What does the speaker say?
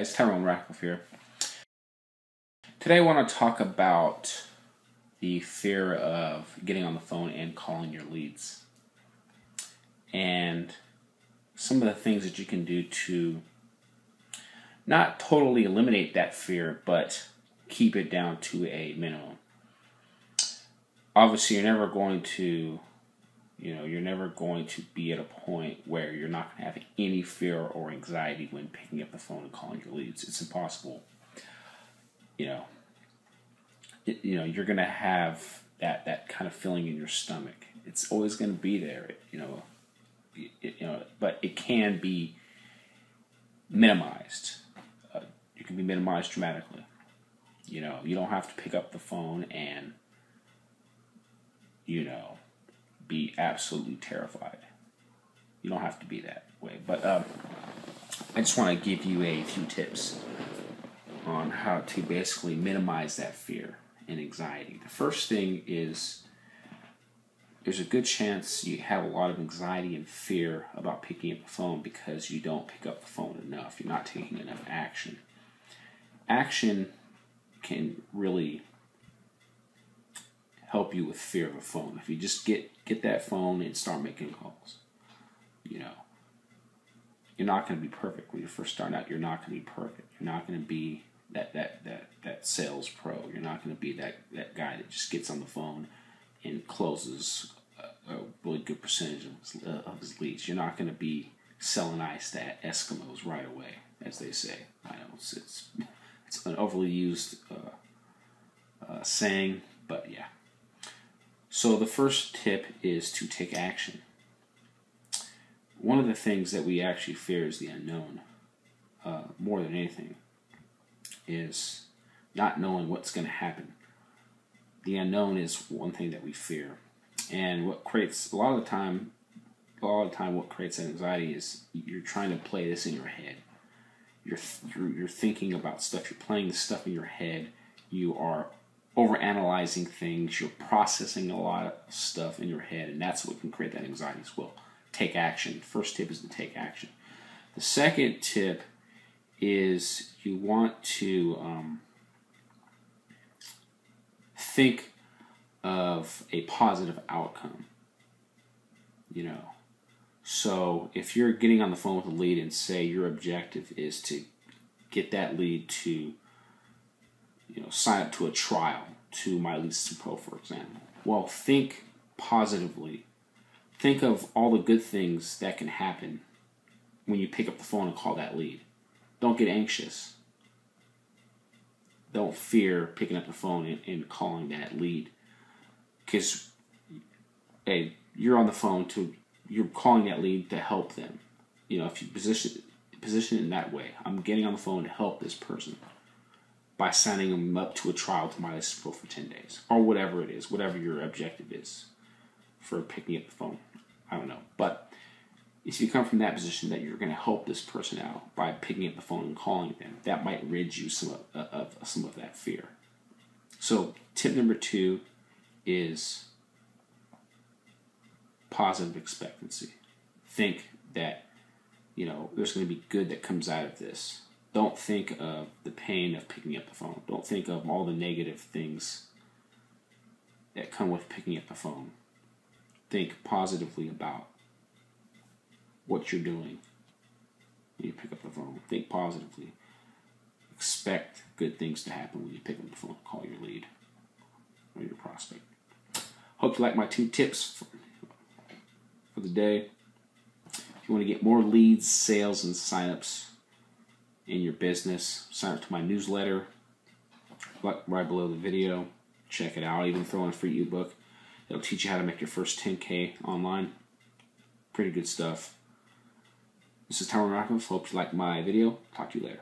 guys, Tyrone Ratcliffe here. Today I want to talk about the fear of getting on the phone and calling your leads. And some of the things that you can do to not totally eliminate that fear, but keep it down to a minimum. Obviously, you're never going to be at a point where you're not going to have any fear or anxiety when picking up the phone and calling your leads. It's impossible. You're going to have that kind of feeling in your stomach. It's always going to be there. But it can be minimized. It can be minimized dramatically. You don't have to pick up the phone and be absolutely terrified. You don't have to be that way. But I just want to give you a few tips on how to basically minimize that fear and anxiety. The first thing is there's a good chance you have a lot of anxiety and fear about picking up the phone because you don't pick up the phone enough. You're not taking enough action. Action can really help you with fear of a phone. If you just get that phone and start making calls, you're not going to be perfect when you first start out. You're not going to be perfect. You're not going to be that sales pro. You're not going to be that guy that just gets on the phone and closes a really good percentage of his leads. You're not going to be selling ice to Eskimos right away, as they say. I know it's an overly used saying, but yeah. So the first tip is to take action. One of the things that we actually fear is the unknown. More than anything is not knowing what's going to happen. The unknown is one thing that we fear. And what creates, a lot of the time what creates that anxiety is you're trying to play this in your head. You're thinking about stuff. You're playing the stuff in your head. You are overanalyzing things. You're processing a lot of stuff in your head, and that's what can create that anxiety as well. Take action. First tip is to take action. The second tip is you want to think of a positive outcome. So if you're getting on the phone with a lead and say your objective is to get that lead to sign up to a trial to My Lead System Pro, for example. Well, think positively. Think of all the good things that can happen when you pick up the phone and call that lead. Don't get anxious. Don't fear picking up the phone and calling that lead. Because, hey, you're on the phone you're calling that lead to help them. If you position it in that way, I'm getting on the phone to help this person by signing them up to a trial to My Lead System Pro for 10 days. Or whatever it is, whatever your objective is for picking up the phone. I don't know. But if you come from that position that you're going to help this person out by picking up the phone and calling them, that might rid you some of that fear. So tip number 2 is positive expectancy. Think that there's going to be good that comes out of this. Don't think of the pain of picking up the phone. Don't think of all the negative things that come with picking up the phone. Think positively about what you're doing when you pick up the phone. Think positively. Expect good things to happen when you pick up the phone and call your lead or your prospect. Hope you like my 2 tips for the day. If you want to get more leads, sales, and signups in your business, sign up to my newsletter right below the video. Check it out. I'll even throw in a free ebook that'll teach you how to make your first 10K online. Pretty good stuff. This is Tyrone Ratcliffe. Hope you like my video. Talk to you later.